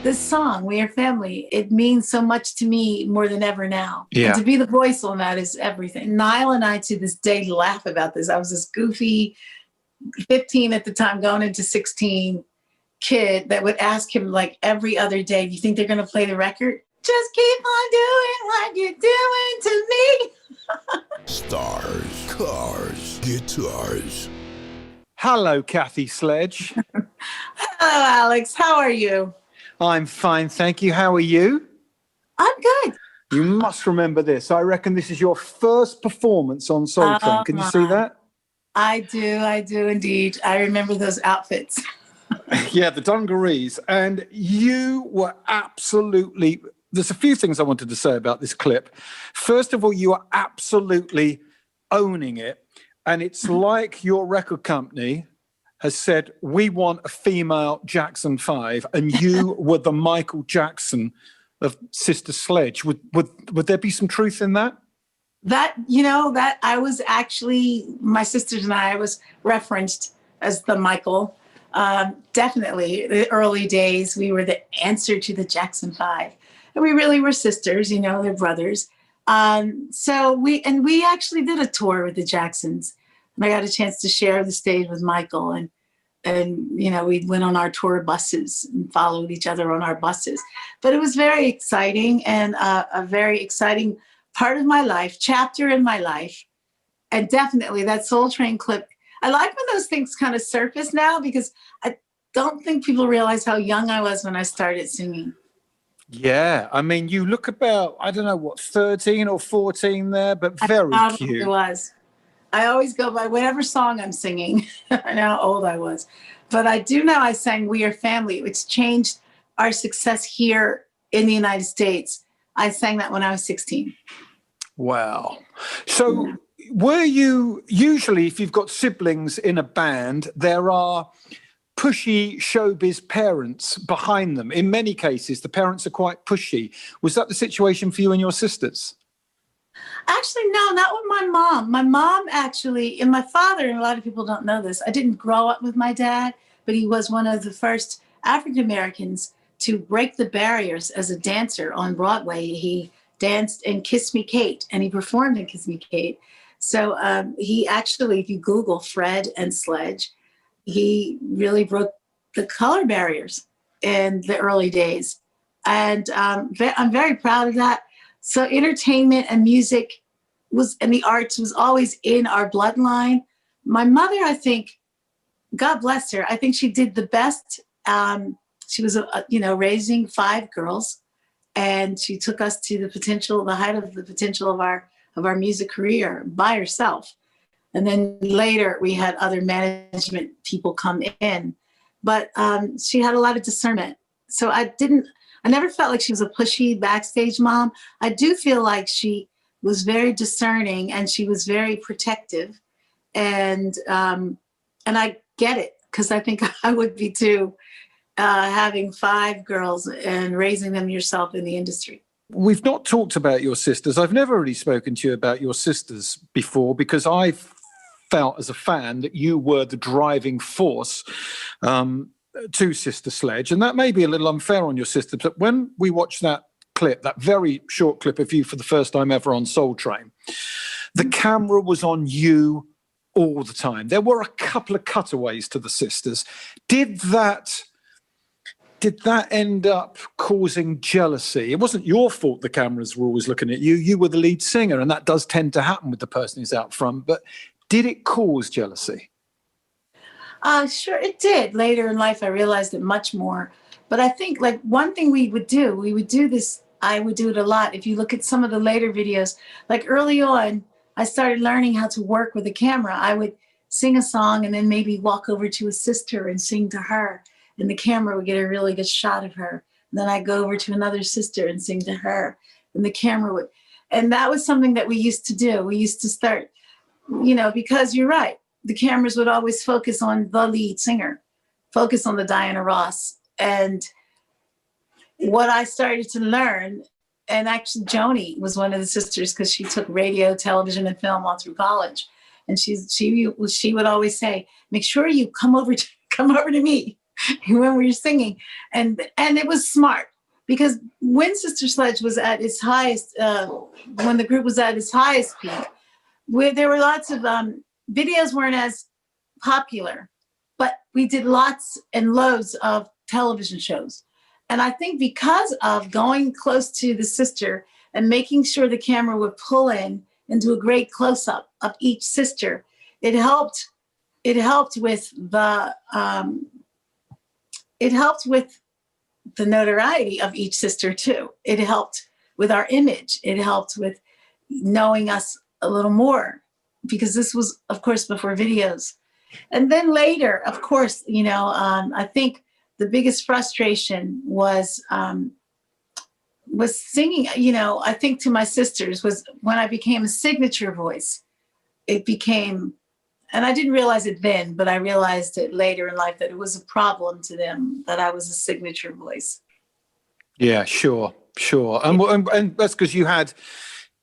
This song, We Are Family, it means so much to me more than ever now. Yeah. And to be the voice on that is everything. Niall and I to this day laugh about this. I was this goofy 15 at the time, going into 16 kid that would ask him like every other day, do you think they're going to play the record? Just keep on doing what you're doing to me. Stars, cars, guitars. Hello, Kathy Sledge. Hello, Alex. How are you? I'm fine, thank you. How are you? I'm good. You must remember this. I reckon this is your first performance on Soul Train. Can you see that? I do indeed. I remember those outfits. Yeah, the dungarees. And you were absolutely... There's a few things I wanted to say about this clip. First of all, you are absolutely owning it. And it's like your record company has said, we want a female Jackson 5, and you were the Michael Jackson of Sister Sledge. Would there be some truth in that? That I was actually, my sisters and I was referenced as the Michael. Definitely, the early days, we were the answer to the Jackson 5. And we really were sisters, they're brothers. So we actually did a tour with the Jacksons. And I got a chance to share the stage with Michael. And we went on our tour buses and followed each other on our buses. But it was very exciting and a very exciting part of my life, chapter in my life. And definitely that Soul Train clip. I like when those things kind of surface now because I don't think people realize how young I was when I started singing. Yeah, I mean, you look about, 13 or 14 there, but very cute. It was. I always go by whatever song I'm singing. I know how old I was. But I do know I sang We Are Family, which changed our success here in the United States. I sang that when I was 16. Wow. So were you, usually if you've got siblings in a band, there are pushy showbiz parents behind them. In many cases, the parents are quite pushy. Was that the situation for you and your sisters? Actually, no, not with my mom. My mom actually, and my father, and a lot of people don't know this, I didn't grow up with my dad, but he was one of the first African Americans to break the barriers as a dancer on Broadway. He danced in Kiss Me Kate, and he performed in Kiss Me Kate. So he actually, if you Google Fred and Sledge, he really broke the color barriers in the early days. And I'm very proud of that. So entertainment and music and the arts was always in our bloodline. My mother, I think, God bless her, I think she did the best. She was, raising 5 girls, and she took us to the height of the potential of our music career by herself. And then later we had other management people come in, but she had a lot of discernment. So I never felt like she was a pushy backstage mom. I do feel like she was very discerning and she was very protective. And I get it, because I think I would be too, having 5 girls and raising them yourself in the industry. We've not talked about your sisters. I've never really spoken to you about your sisters before, because I felt as a fan that you were the driving force to Sister Sledge. And that may be a little unfair on your sisters, but when we watched that clip, that very short clip of you for the first time ever on Soul Train, the camera was on you all the time. There were a couple of cutaways to the sisters. Did that end up causing jealousy? It wasn't your fault the cameras were always looking at you. You were the lead singer, and that does tend to happen with the person who's out front. But did it cause jealousy? Sure, it did. Later in life, I realized it much more. But I think like one thing we would do this, I would do it a lot. If you look at some of the later videos, like early on, I started learning how to work with a camera. I would sing a song and then maybe walk over to a sister and sing to her. And the camera would get a really good shot of her. And then I'd go over to another sister and sing to her. And the camera would, and that was something that we used to do. We used to start, because you're right, the cameras would always focus on the lead singer, focus on the Diana Ross. And what I started to learn, and actually Joni was one of the sisters because she took radio, television, and film all through college. And she would always say, make sure you come over to me. when we were singing, and it was smart because when Sister Sledge was at its highest, when the group was at its highest peak, where there were lots of videos weren't as popular, but we did lots and loads of television shows. And I think because of going close to the sister and making sure the camera would pull in and do a great close-up of each sister, it helped with the notoriety of each sister too. It helped with our image. It helped with knowing us a little more, because this was, of course, before videos. And then later, of course, I think the biggest frustration was singing, I think to my sisters, was when I became a signature voice. It became, and I didn't realize it then, but I realized it later in life that it was a problem to them that I was a signature voice. Yeah, sure. And that's because you had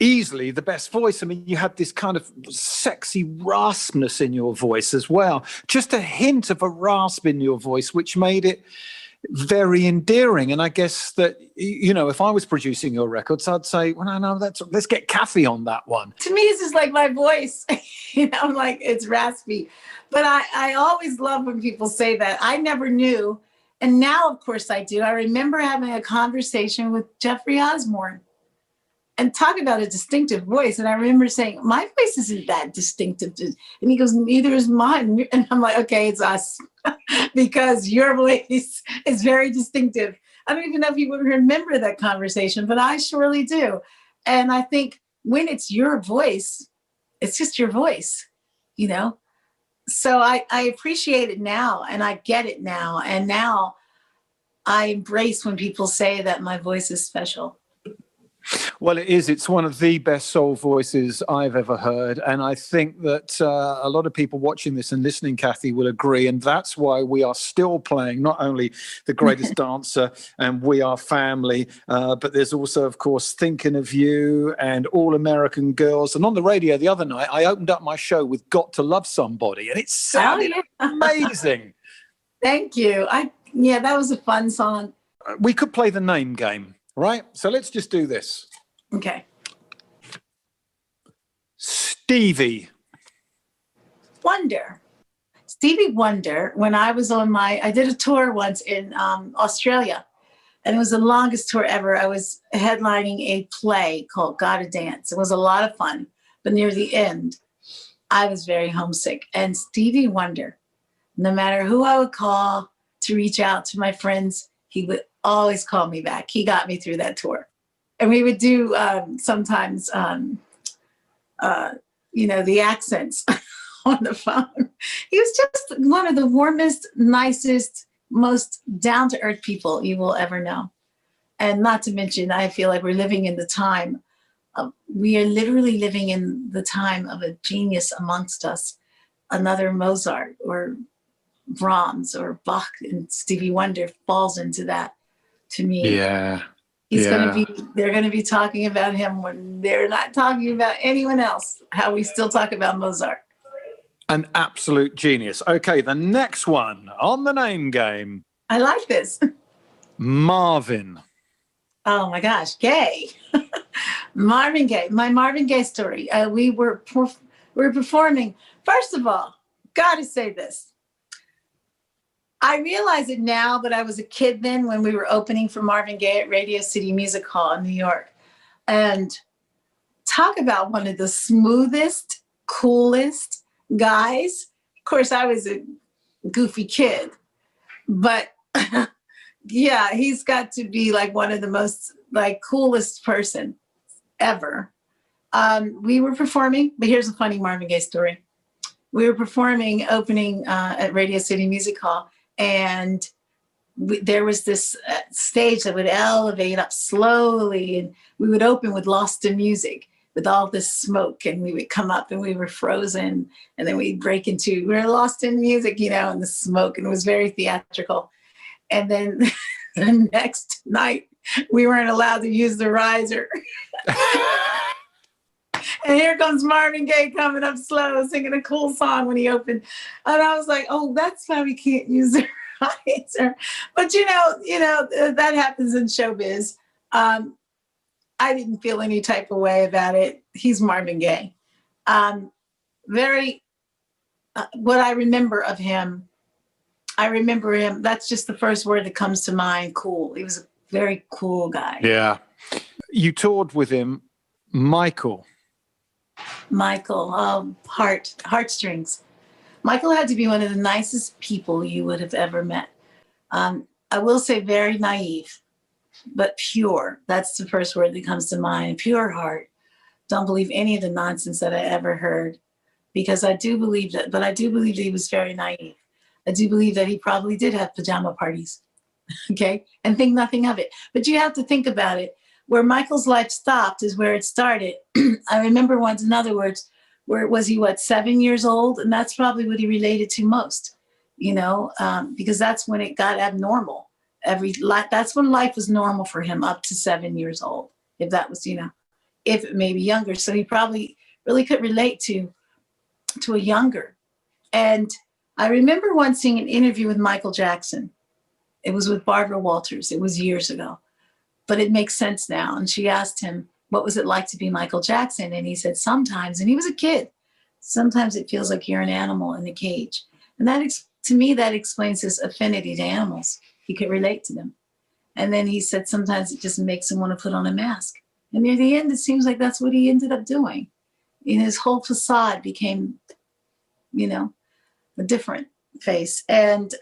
easily the best voice. I mean, you had this kind of sexy raspness in your voice as well. Just a hint of a rasp in your voice, which made it very endearing. And I guess that, if I was producing your records, I'd say, well, no, let's get Kathy on that one. To me, it's just like my voice, like it's raspy. But I always love when people say that. I never knew. And now, of course, I do. I remember having a conversation with Jeffrey Osborne and talk about a distinctive voice. And I remember saying, my voice isn't that distinctive. And he goes, neither is mine. And I'm like, okay, it's us. Because your voice is very distinctive. I don't even know if you would remember that conversation, but I surely do. And I think when it's your voice, it's just your voice, So I appreciate it now, and I get it now. And now I embrace when people say that my voice is special. Well, it is. It's one of the best soul voices I've ever heard. And I think that a lot of people watching this and listening, Kathy, will agree. And that's why we are still playing not only The Greatest Dancer and We Are Family, but there's also, of course, Thinking of You and All American Girls. And on the radio the other night, I opened up my show with Got to Love Somebody. And it sounded amazing. Thank you. That was a fun song. We could play the name game. Right, so let's just do this. Okay. Stevie Wonder. Stevie Wonder, when I was I did a tour once in Australia, and it was the longest tour ever. I was headlining a play called Gotta Dance. It was a lot of fun, but near the end, I was very homesick. And Stevie Wonder, no matter who I would call to reach out to my friends, he would always call me back. He got me through that tour. And we would do sometimes, the accents on the phone. He was just one of the warmest, nicest, most down-to-earth people you will ever know. And not to mention, I feel like we are literally living in the time of a genius amongst us, another Mozart or Brahms or Bach, and Stevie Wonder falls into that. To me, yeah, they're going to be talking about him when they're not talking about anyone else. How we still talk about Mozart. An absolute genius. Okay, the next one on the name game. I like this. Marvin. Oh my gosh, Gaye. Marvin Gaye. My Marvin Gaye story. We were performing. First of all, got to say this. I realize it now, but I was a kid then when we were opening for Marvin Gaye at Radio City Music Hall in New York. And talk about one of the smoothest, coolest guys. Of course, I was a goofy kid, but yeah, he's got to be like one of the most coolest person ever. We were performing, but here's a funny Marvin Gaye story. We were performing, opening at Radio City Music Hall. And there was this stage that would elevate up slowly, and we would open with Lost in Music with all this smoke, and we would come up and we were frozen, and then we'd break into, we were lost in music, and the smoke, and it was very theatrical. And then the next night, we weren't allowed to use the riser. And here comes Marvin Gaye coming up slow, singing a cool song when he opened. And I was like, oh, that's why we can't use the Right, sir. But that happens in showbiz. I didn't feel any type of way about it. He's Marvin Gaye. Very, what I remember of him, that's just the first word that comes to mind, cool. He was a very cool guy. Yeah. You toured with him, Michael. Heartstrings. Michael had to be one of the nicest people you would have ever met. I will say very naive, but pure. That's the first word that comes to mind. Pure heart. Don't believe any of the nonsense that I ever heard, because I do believe that, but I do believe that he was very naive. I do believe that he probably did have pajama parties, okay, and think nothing of it. But you have to think about it. Where Michael's life stopped is where it started. I remember once, in other words, where was he, 7 years old? And that's probably what he related to most, because that's when it got abnormal. That's when life was normal for him, up to 7 years old, if that was, if it may be younger. So he probably really could relate to a younger. And I remember once seeing an interview with Michael Jackson. It was with Barbara Walters. It was years ago, but it makes sense now. And she asked him, what was it like to be Michael Jackson? And he said, sometimes, and he was a kid, sometimes it feels like you're an animal in a cage. And to me, that explains his affinity to animals. He could relate to them. And then he said, sometimes it just makes him want to put on a mask. And near the end, it seems like that's what he ended up doing. And his whole facade became, a different face. And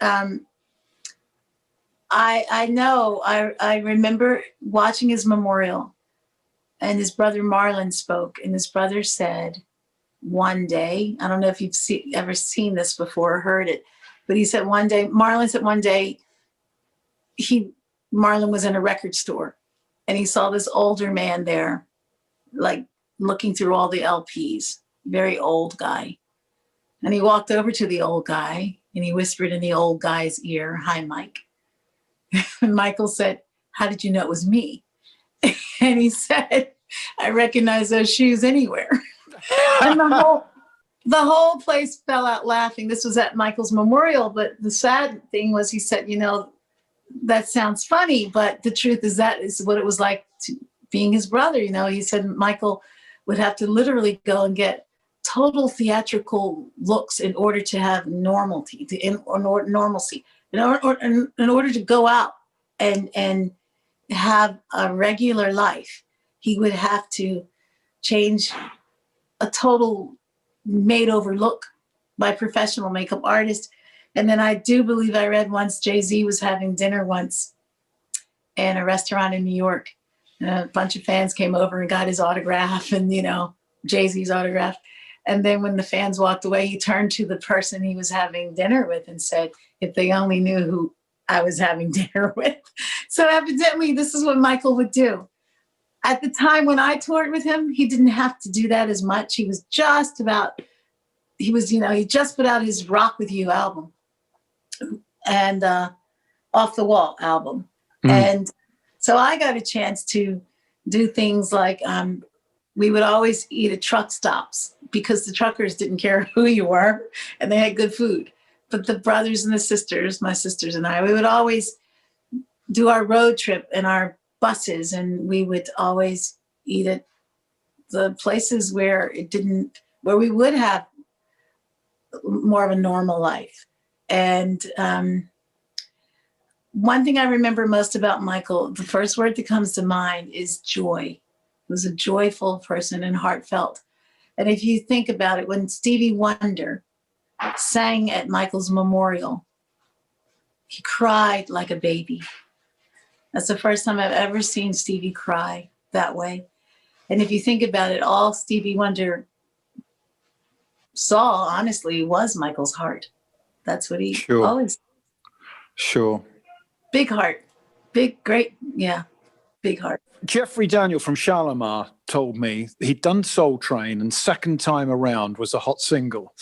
I remember watching his memorial, and his brother Marlon spoke, and his brother said, one day, I don't know if you've ever seen this before or heard it, but he said Marlon said one day, Marlon was in a record store, and he saw this older man there, like looking through all the LPs, very old guy. And he walked over to the old guy, and he whispered in the old guy's ear, "Hi, Mike." And Michael said, "How did you know it was me?" And he said, "I recognize those shoes anywhere." And the whole place fell out laughing. This was at Michael's memorial, but the sad thing was, he said, that sounds funny, but the truth is that is what it was like to being his brother. He said Michael would have to literally go and get total theatrical looks in order to have normalcy, in order to go out and have a regular life. He would have to change a total made over look by professional makeup artist. And then I do believe I read once Jay-Z was having dinner once in a restaurant in New York. And a bunch of fans came over and got his autograph and, Jay-Z's autograph. And then when the fans walked away, he turned to the person he was having dinner with and said, if they only knew who I was having dinner with. So evidently, this is what Michael would do. At the time when I toured with him, he didn't have to do that as much. He just put out his Rock With You album and Off the Wall album. And so I got a chance to do things like we would always eat at truck stops because the truckers didn't care who you were and they had good food. But the brothers and the sisters, my sisters and I, we would always do our road trip in our buses, and we would always eat at the places where we would have more of a normal life. And one thing I remember most about Michael, the first word that comes to mind is joy. He was a joyful person and heartfelt. And if you think about it, when Stevie Wonder sang at Michael's memorial, he cried like a baby. That's the first time I've ever seen Stevie cry that way. And if you think about it, all Stevie Wonder saw, honestly, was Michael's heart. That's what he always. Sure. Big heart. Big heart. Jeffrey Daniel from Shalimar told me he'd done Soul Train, and Second Time Around was a hot single.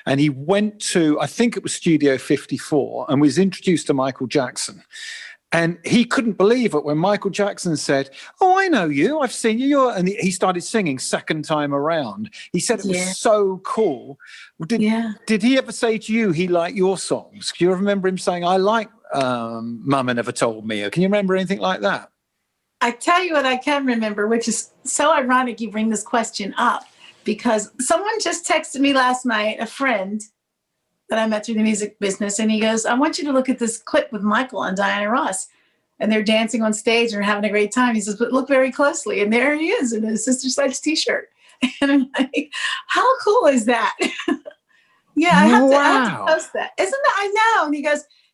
And he went to, I think it was Studio 54, and was introduced to Michael Jackson. And he couldn't believe it when Michael Jackson said, "Oh, I know you. I've seen you." And he started singing second time around. He said it was so cool. Did he ever say to you he liked your songs? Do you remember him saying, "I like Mama Never Told Me"? Or can you remember anything like that? I tell you what I can remember, which is so ironic you bring this question up, because someone just texted me last night, a friend that I met through the music business, and he goes, "I want you to look at this clip with Michael and Diana Ross, and they're dancing on stage and having a great time." He says, "But look very closely." And there he is in his Sister Sledge t-shirt. And I'm like, how cool is that? Yeah, I have to post that. Isn't that, I know. And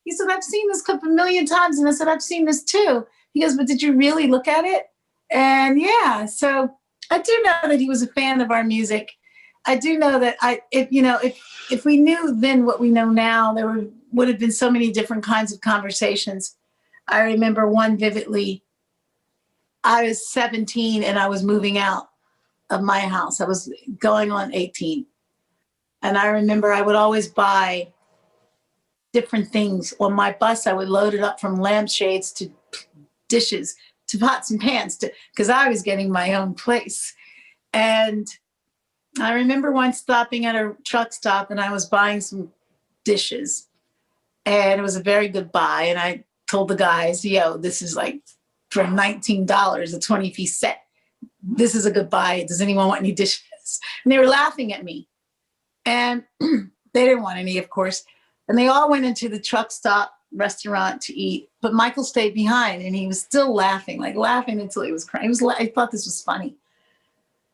he said, "I've seen this clip a million times." And I said, "I've seen this too." He goes, "But did you really look at it?" And yeah, so I do know that he was a fan of our music. I do know that if we knew then what we know now, there would have been so many different kinds of conversations. I remember one vividly. I was 17 and I was moving out of my house. I was going on 18. And I remember I would always buy different things. On my bus, I would load it up from lampshades to dishes to pots and pans, because I was getting my own place. And I remember once stopping at a truck stop and I was buying some dishes, and it was a very good buy. And I told the guys, "Yo, this is like for $19, a 20-piece set. This is a good buy. Does anyone want any dishes?" And they were laughing at me. And they didn't want any, of course. And they all went into the truck stop restaurant to eat. But Michael stayed behind, and he was still laughing until he was crying. I thought this was funny.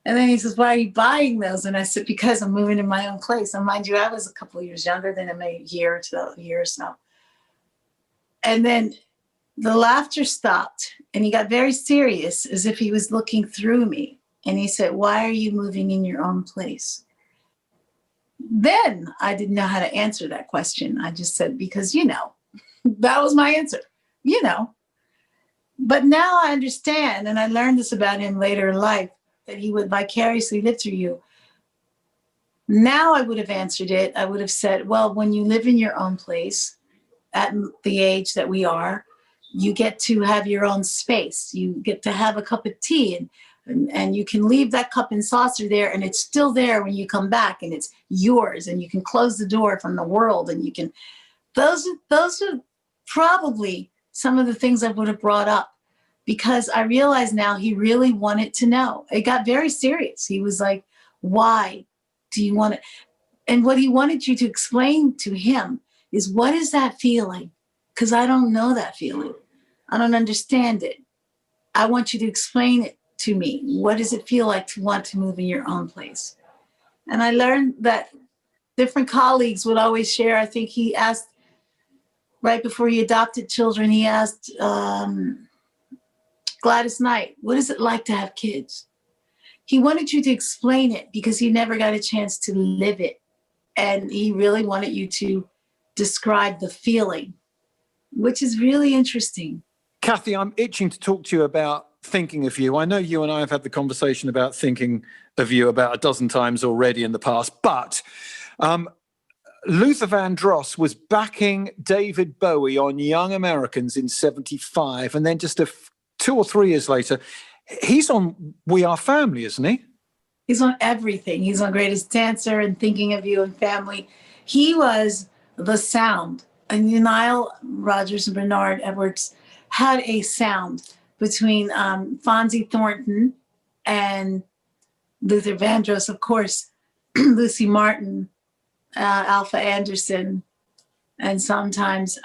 And then he says, "Why are you buying those?" And I said, "Because I'm moving to my own place." And mind you, I was a couple of years younger than him, a year or so. And then the laughter stopped, and he got very serious, as if he was looking through me. And he said, "Why are you moving in your own place?" Then I didn't know how to answer that question. I just said, "Because, that was my answer, But now I understand, and I learned this about him later in life, that he would vicariously live through you. Now I would have answered it. I would have said, well, when you live in your own place at the age that we are, you get to have your own space. You get to have a cup of tea, and you can leave that cup and saucer there, and it's still there when you come back, and it's yours, and you can close the door from the world, and you can." Those are probably some of the things I would have brought up, because I realize now he really wanted to know. It got very serious. He was like, "Why do you want it?" And what he wanted you to explain to him is, what is that feeling? Because I don't know that feeling. I don't understand it. I want you to explain it to me. What does it feel like to want to move in your own place? And I learned that different colleagues would always share. I think he asked, right before he adopted children, he asked Gladys Knight, "What is it like to have kids?" He wanted you to explain it because he never got a chance to live it. And he really wanted you to describe the feeling, which is really interesting. Kathy, I'm itching to talk to you about thinking of you. I know you and I have had the conversation about thinking of you about a dozen times already in the past, but Luther Vandross was backing David Bowie on Young Americans in '75, and then just 2 or 3 years later, he's on We Are Family, isn't he? He's on everything. He's on Greatest Dancer and Thinking of You and Family. He was the sound. And Nile Rodgers and Bernard Edwards had a sound between Fonzie Thornton and Luther Vandross, of course, Lucy Martin, Alpha Anderson, and sometimes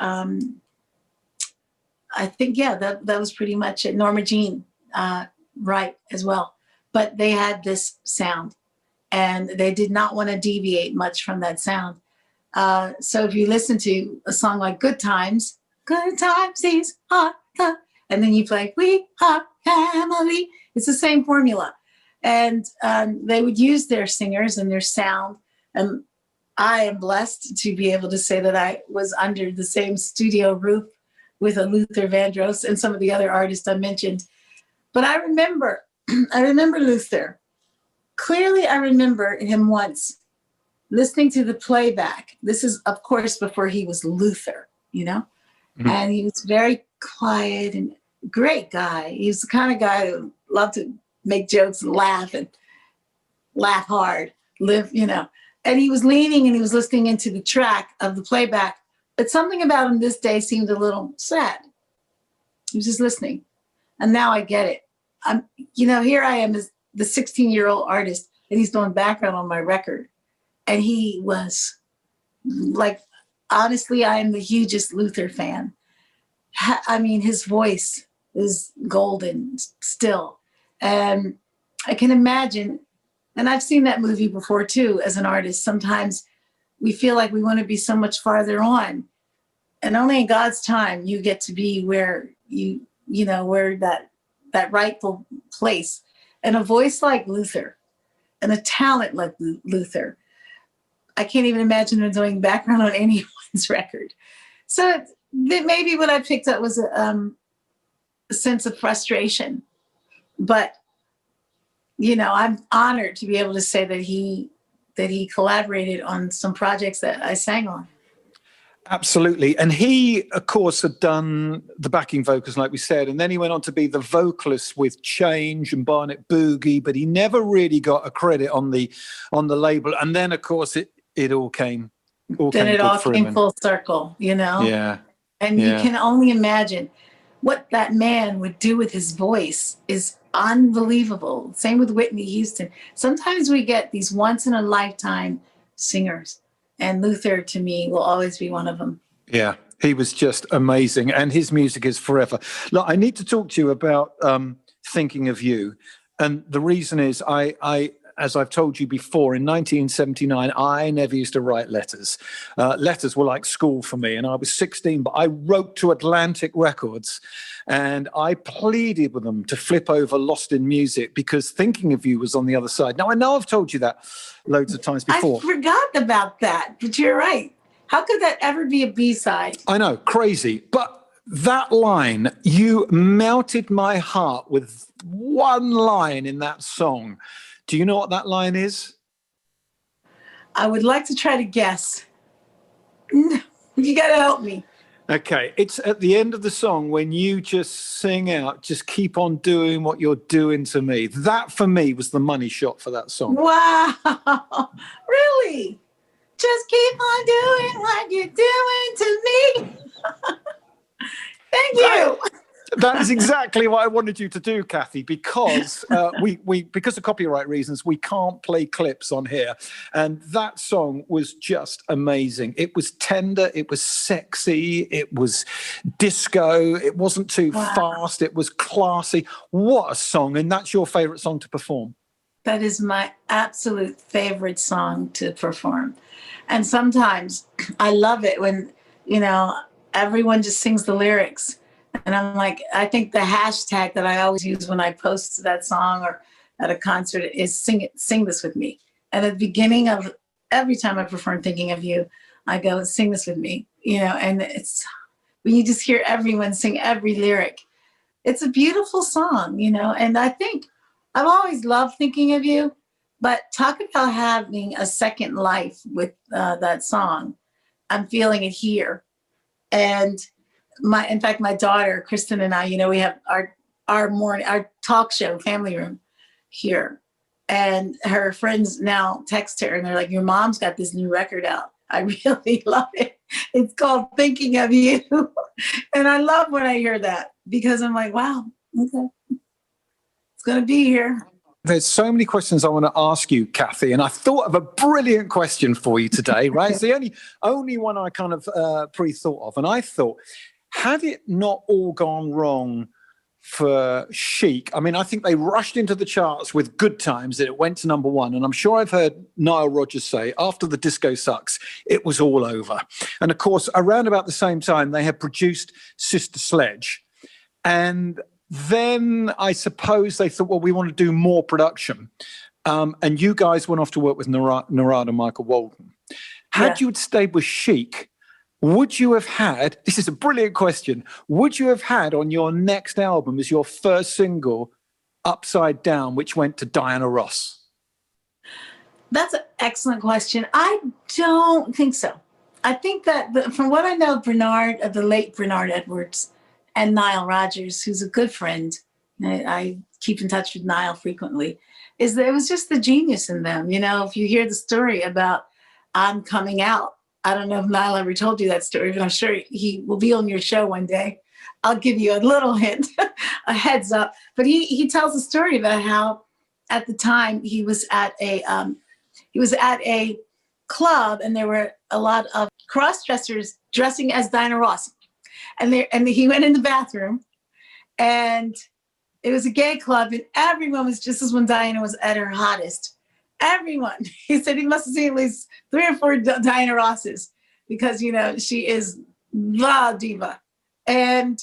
I think, that was pretty much it. Norma Jean Wright as well. But they had this sound, and they did not want to deviate much from that sound. So if you listen to a song like Good Times, these are the, and then you play We Are Family, it's the same formula. And they would use their singers and their sound. And I am blessed to be able to say that I was under the same studio roof with a Luther Vandross and some of the other artists I mentioned. But I remember Luther. Clearly, I remember him once listening to the playback. This is, of course, before he was Luther, Mm-hmm. And he was very quiet and great guy. He was the kind of guy who loved to make jokes and laugh hard, And he was leaning and he was listening into the track of the playback. But something about him this day seemed a little sad. He was just listening. And now I get it. Here I am as the 16-year-old artist, and he's doing background on my record. And he was like, honestly, I am the hugest Luther fan. I mean, his voice is golden still. And I can imagine, and I've seen that movie before too, as an artist, sometimes we feel like we want to be so much farther on. And only in God's time you get to be where where that rightful place. And a voice like Luther and a talent like Luther, I can't even imagine him doing background on anyone's record. So maybe what I picked up was a sense of frustration. But, I'm honored to be able to say that he collaborated on some projects that I sang on. Absolutely. And he, of course, had done the backing vocals, like we said, and then he went on to be the vocalist with Change and Barnet Boogie, but he never really got a credit on the label. And then, of course, it all came full circle, Yeah. And you can only imagine what that man would do with his voice is unbelievable. Same with Whitney Houston. Sometimes we get these once in a lifetime singers. And Luther, to me, will always be one of them. Yeah, he was just amazing. And his music is forever. Look, I need to talk to you about Thinking of You. And the reason is I as I've told you before, in 1979, I never used to write letters. Letters were like school for me. And I was 16, but I wrote to Atlantic Records and I pleaded with them to flip over Lost in Music because Thinking of You was on the other side. Now, I know I've told you that loads of times before. I forgot about that, but you're right. How could that ever be a B-side? I know, crazy. But that line, you melted my heart with one line in that song. Do you know what that line is? I would like to try to guess. You got to help me. Okay, it's at the end of the song when you just sing out, just keep on doing what you're doing to me. That, for me, was the money shot for that song. Wow. Really? Just keep on doing what you're doing to me. Thank you. That is exactly what I wanted you to do, Kathy, because because of copyright reasons, we can't play clips on here. And that song was just amazing. It was tender, it was sexy, it was disco, it wasn't too fast, it was classy. What a song. And that's your favorite song to perform? That is my absolute favorite song to perform. And sometimes I love it when, everyone just sings the lyrics. And I'm like, I think the hashtag that I always use when I post that song or at a concert is sing this with me. And at the beginning of every time I perform Thinking of You, I go, sing this with me, and it's when you just hear everyone sing every lyric, it's a beautiful song, and I think I've always loved Thinking of You, but talk about having a second life with that song. I'm feeling it here. And in fact, my daughter, Kristen, and I, we have our talk show, Family Room here. And her friends now text her and they're like, your mom's got this new record out. I really love it. It's called Thinking of You. And I love when I hear that because I'm like, wow, okay. It's going to be here. There's so many questions I want to ask you, Kathy, and I thought of a brilliant question for you today, right? It's the only one I kind of pre-thought of. And I thought, had it not all gone wrong for Chic? I mean, I think they rushed into the charts with Good Times and it went to number one. And I'm sure I've heard Nile Rodgers say, after the disco sucks, it was all over. And of course, around about the same time, they had produced Sister Sledge. And then I suppose they thought, well, we want to do more production. And you guys went off to work with Narada Michael Walden. Had you stayed with Chic, would you have had, this is a brilliant question, would you have had on your next album as your first single, Upside Down, which went to Diana Ross? That's an excellent question. I don't think so. I think that from what I know of Bernard, of the late Bernard Edwards, and Nile Rodgers, who's a good friend. I keep in touch with Nile frequently. Is that it was just the genius in them. You know, if you hear the story about I'm coming out, I don't know if Nile ever told you that story, but I'm sure he will be on your show one day. I'll give you a little hint, a heads up. But he tells a story about how at the time he was at a club, and there were a lot of cross-dressers dressing as Diana Ross. And he went in the bathroom, and it was a gay club, and everyone was, just as when Diana was at her hottest. Everyone. He said he must have seen at least 3 or 4 Diana Rosses, because, you know, she is the diva. And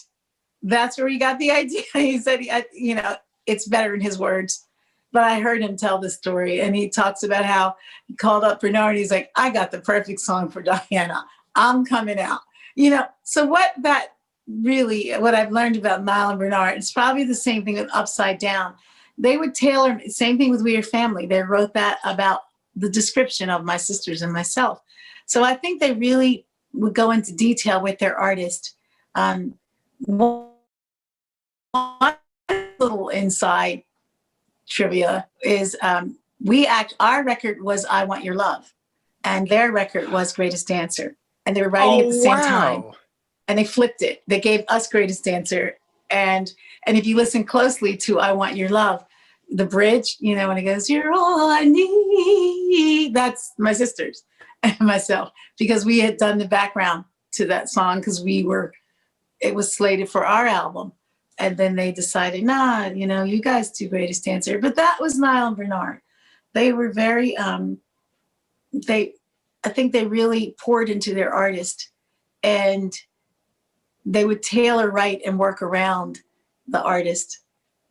that's where he got the idea. He said, you know, it's better in his words. But I heard him tell the story, and he talks about how he called up Bernard. He's like, I got the perfect song for Diana. I'm coming out. You know, so what I've learned about Nile and Bernard, it's probably the same thing with Upside Down. They would tailor, same thing with We Are Family. They wrote that about the description of my sisters and myself. So I think they really would go into detail with their artist. One little inside trivia is our record was I Want Your Love, and their record was Greatest Dancer, and they were writing at the same time, and they flipped it. They gave us Greatest Dancer, and if you listen closely to I Want Your Love, the bridge, you know, when it goes, you're all I need, that's my sisters and myself, because we had done the background to that song because it was slated for our album. And then they decided, nah, you know, you guys do Greatest Dancer. But that was Nile and Bernard. They were very, I think they really poured into their artist, and they would tailor, write, and work around the artist.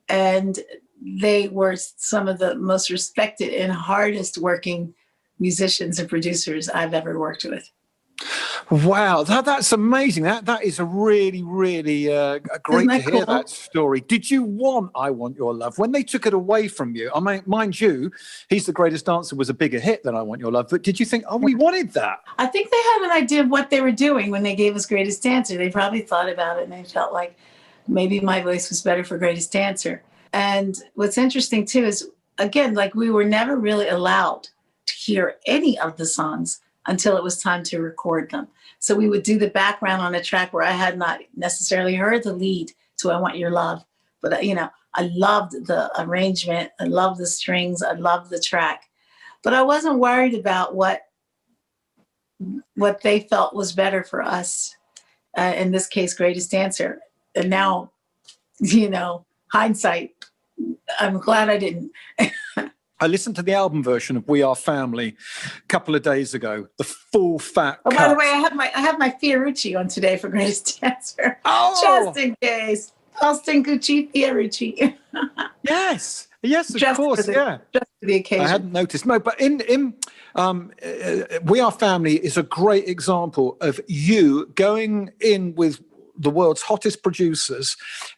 And they were some of the most respected and hardest working musicians and producers I've ever worked with. Wow, that's amazing. That is a really, really great to hear that story. Did you want I Want Your Love when they took it away from you? I mean, mind you, He's the Greatest Dancer was a bigger hit than I Want Your Love. But did you think, oh, we wanted that? I think they had an idea of what they were doing when they gave us Greatest Dancer. They probably thought about it, and they felt like maybe my voice was better for Greatest Dancer. And what's interesting too is, again, like we were never really allowed to hear any of the songs until it was time to record them. So we would do the background on a track where I had not necessarily heard the lead to I Want Your Love. But, you know, I loved the arrangement. I loved the strings. I loved the track. But I wasn't worried about what they felt was better for us. In this case, Greatest Dancer. And now, you know, hindsight, I'm glad I didn't. I listened to the album version of We Are Family a couple of days ago. The full fat cut. By the way, I have my Fiorucci on today for Greatest Dancer. Oh, just in case. Austin Gucci Fiorucci. Yes, of just course, just for the occasion. I hadn't noticed. No, but in We Are Family is a great example of you going in with the world's hottest producers,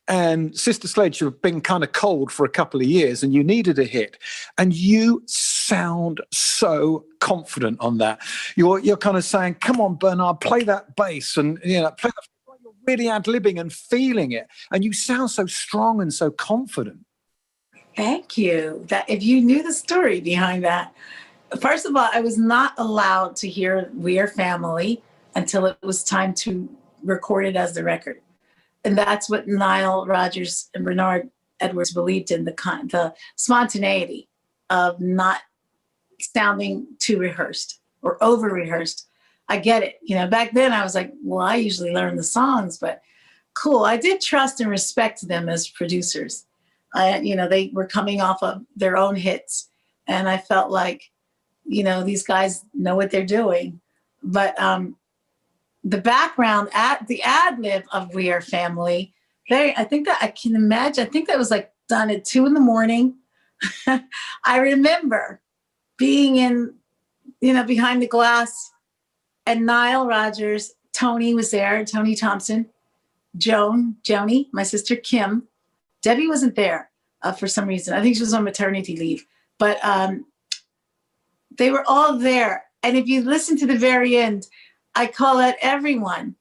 and Sister Sledge have been kind of cold for a couple of years, and you needed a hit, and you sound so confident on that. You're kind of saying, come on, Bernard, play that bass, and you know, play that, you're really ad-libbing and feeling it, and you sound so strong and so confident. Thank you. That if you knew the story behind that. First of all, I was not allowed to hear We Are Family until it was time to record it as the record. And that's what Nile Rodgers and Bernard Edwards believed in, the spontaneity of not sounding too rehearsed or over rehearsed. I get it. You know, back then I was like, well, I usually learn the songs, but cool. I did trust and respect them as producers. You know, they were coming off of their own hits, and I felt like, you know, these guys know what they're doing. But the background, the ad lib of We Are Family, I think that I can imagine. I think that was like done at 2 a.m. I remember being in, you know, behind the glass, and Nile Rodgers, Tony was there, Tony Thompson, Joni, my sister Kim. Debbie wasn't there for some reason. I think she was on maternity leave, but they were all there. And if you listen to the very end, I call out everyone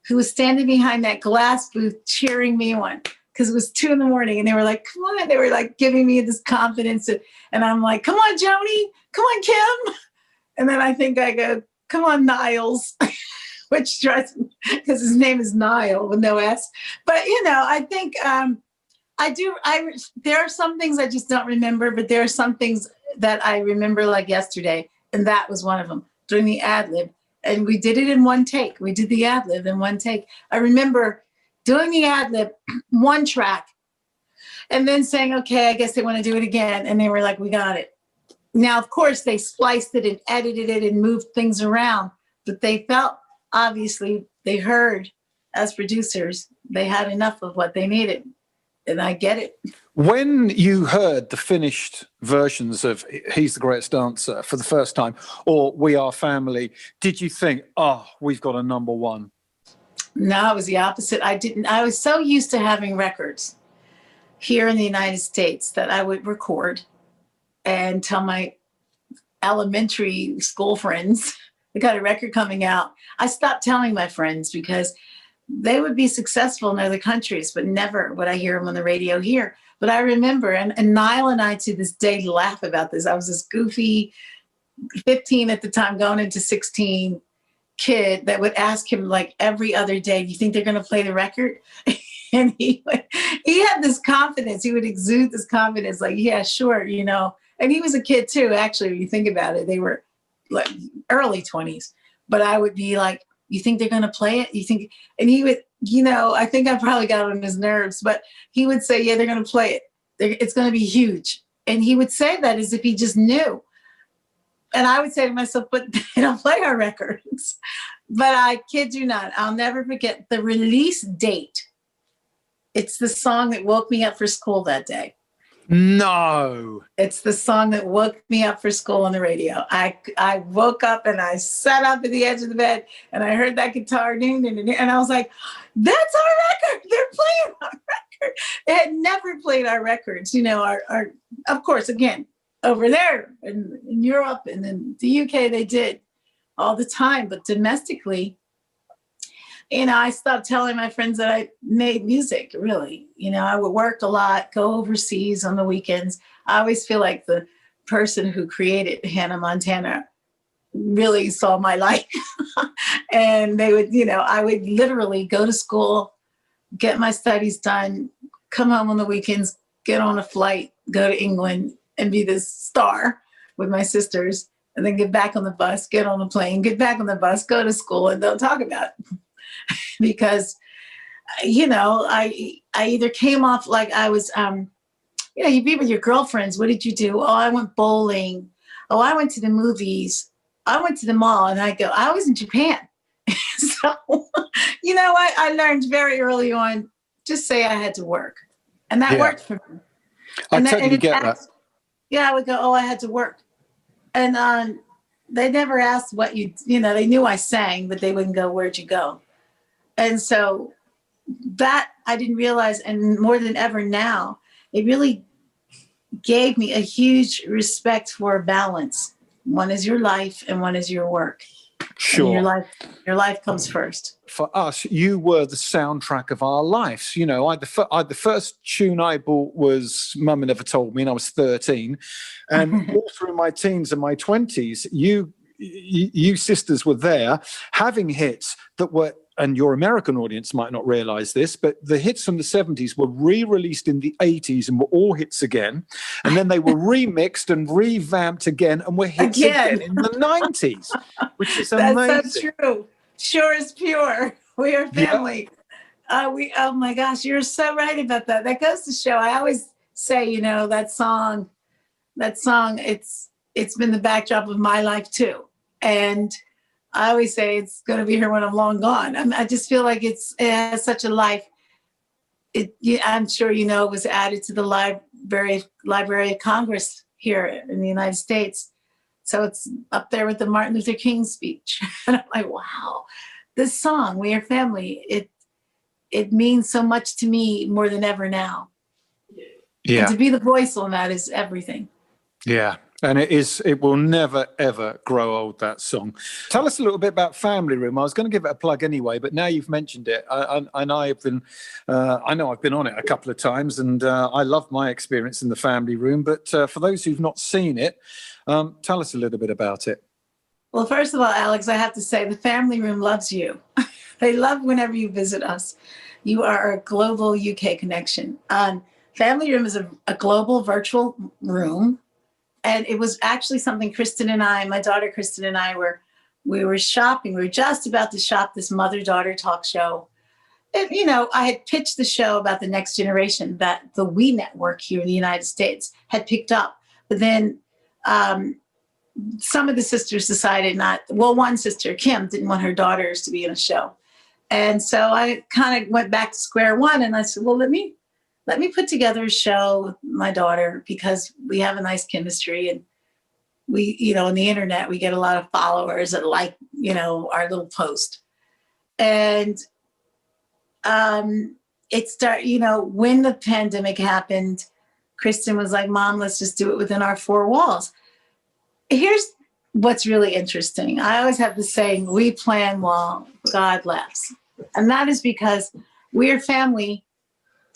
who was standing behind that glass booth cheering me on because it was 2 a.m. and they were like, come on. They were like giving me this confidence. And I'm like, come on, Joni, come on, Kim. And then I think I go, come on, Niles, which drives me because his name is Nile with no S. But, I think there are some things I just don't remember, but there are some things that I remember like yesterday. And that was one of them during the ad lib. And we did it in one take. We did the ad lib in one take. I remember doing the ad lib, one track, and then saying, okay, I guess they want to do it again. And they were like, we got it. Now, of course, they spliced it and edited it and moved things around, but they felt, obviously, they heard as producers, they had enough of what they needed. And I get it. When you heard the finished versions of He's the Greatest Dancer for the first time, or We Are Family, did you think, oh, we've got a number one? No, it was the opposite. I was so used to having records here in the United States that I would record and tell my elementary school friends, I got a record coming out. I stopped telling my friends because they would be successful in other countries, but never would I hear them on the radio here. But I remember, and Niall and I to this day laugh about this. I was this goofy 15 at the time, going into 16 kid that would ask him like every other day, do you think they're going to play the record? And he had this confidence. He would exude this confidence, like, yeah, sure, And he was a kid too, actually, when you think about it. They were like early 20s. But I would be like, you think they're going to play it? You think? And he would, I think I probably got on his nerves, but he would say, yeah, they're going to play it. It's going to be huge. And he would say that as if he just knew. And I would say to myself, but they don't play our records. But I kid you not, I'll never forget the release date. It's the song that woke me up for school that day. No. It's the song that woke me up for school on the radio. I woke up and I sat up at the edge of the bed and I heard that guitar, and I was like, that's our record. They're playing our record. They had never played our records. Our of course, again, over there in Europe and in the UK, they did all the time. But domestically, I stopped telling my friends that I made music, really. I would work a lot, go overseas on the weekends. I always feel like the person who created Hannah Montana really saw my life. And they would, I would literally go to school, get my studies done, come home on the weekends, get on a flight, go to England and be this star with my sisters, and then get back on the bus, get on the plane, get back on the bus, go to school, and don't talk about it. Because, I either came off like I was, you'd be with your girlfriends. What did you do? Oh, I went bowling. Oh, I went to the movies. I went to the mall. And I go, I was in Japan. So, I learned very early on, just say I had to work. And that worked for me. I totally get that. Yeah, I would go, oh, I had to work. And they never asked what they knew I sang, but they wouldn't go, where'd you go? And so that I didn't realize, and more than ever now, it really gave me a huge respect for balance. One is your life and one is your work. Sure. And your life comes first. For us, you were the soundtrack of our lives. The first tune I bought was Mama Never Told Me, and I was 13. And all through my teens and my 20s, you sisters were there having hits that were, and your American audience might not realize this, but the hits from the 70s were re-released in the 80s and were all hits again. And then they were remixed and revamped again and were hits again in the 90s, which is amazing. That's so true. Sure as pure. We are family. Yeah. Oh my gosh, you're so right about that. That goes to show, I always say, that song, it's been the backdrop of my life too. And I always say it's going to be here when I'm long gone. I just feel like it has such a life. I'm sure it was added to the Library of Congress here in the United States. So it's up there with the Martin Luther King speech. And I'm like, wow, this song, We Are Family, it means so much to me more than ever now. Yeah. And to be the voice on that is everything. Yeah. And it will never, ever grow old, that song. Tell us a little bit about Family Room. I was going to give it a plug anyway, but now you've mentioned it. I know I've been on it a couple of times, and I love my experience in the Family Room. But for those who've not seen it, tell us a little bit about it. Well, first of all, Alex, I have to say the Family Room loves you. They love whenever you visit us. You are a global UK connection. Family Room is a global virtual room. And it was actually something Kristen and I, my daughter Kristen and I we were shopping. We were just about to shop this mother-daughter talk show. And, I had pitched the show about the next generation that the We Network here in the United States had picked up. But then some of the sisters decided one sister, Kim, didn't want her daughters to be in a show. And so I kind of went back to square one and I said, well, let me put together a show with my daughter because we have a nice chemistry and we, on the internet, we get a lot of followers that like, our little post. And when the pandemic happened, Kristen was like, Mom, let's just do it within our four walls. Here's what's really interesting. I always have the saying, we plan while God laughs. And that is because We're Family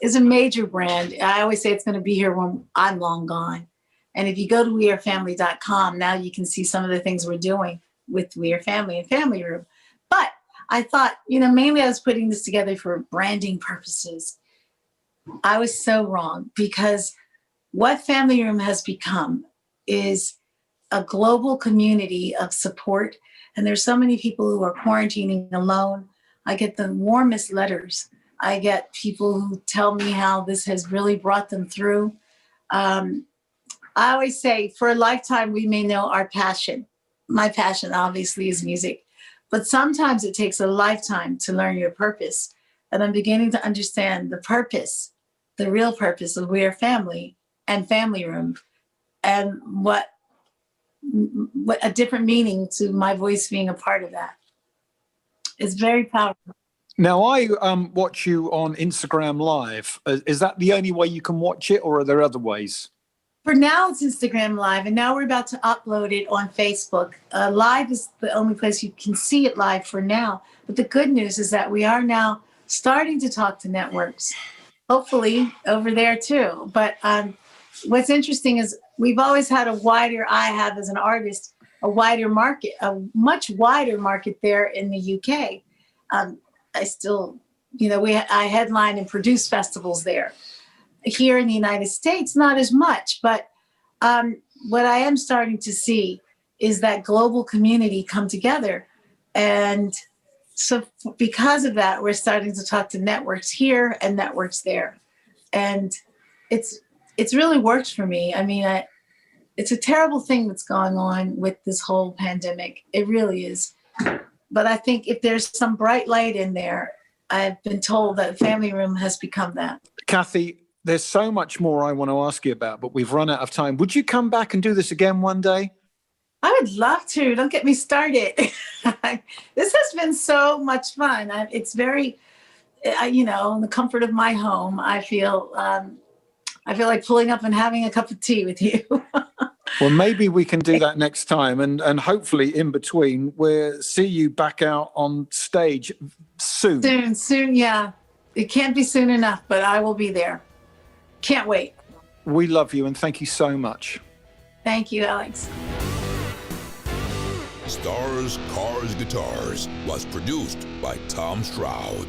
is a major brand. I always say it's going to be here when I'm long gone. And if you go to wearefamily.com, now you can see some of the things we're doing with We Are Family and Family Room. But I thought, mainly I was putting this together for branding purposes. I was so wrong because what Family Room has become is a global community of support. And there's so many people who are quarantining alone. I get the warmest letters. I get people who tell me how this has really brought them through. I always say for a lifetime, we may know our passion. My passion obviously is music, but sometimes it takes a lifetime to learn your purpose. And I'm beginning to understand the purpose, the real purpose of We Are Family and Family Room, and what a different meaning to my voice being a part of that. It's very powerful. Now, I watch you on Instagram Live. Is that the only way you can watch it, or are there other ways? For now, it's Instagram Live, and now we're about to upload it on Facebook. Live is the only place you can see it live for now. But the good news is that we are now starting to talk to networks, hopefully over there too. But what's interesting is we've always had I have as an artist, a much wider market there in the UK. I still, I headline and produce festivals there. Here in the United States, not as much, but what I am starting to see is that global community come together. And so because of that, we're starting to talk to networks here and networks there. And it's really worked for me. I mean, it's a terrible thing that's going on with this whole pandemic. It really is. But I think if there's some bright light in there, I've been told that Family Room has become that. Kathy, there's so much more I want to ask you about, but we've run out of time. Would you come back and do this again one day? I would love to. Don't get me started. This has been so much fun. It's very, in the comfort of my home, I feel like pulling up and having a cup of tea with you. Well, maybe we can do that next time. And hopefully in between, we'll see you back out on stage soon. Soon, yeah. It can't be soon enough, but I will be there. Can't wait. We love you and thank you so much. Thank you, Alex. Stars, Cars, Guitars was produced by Tom Stroud.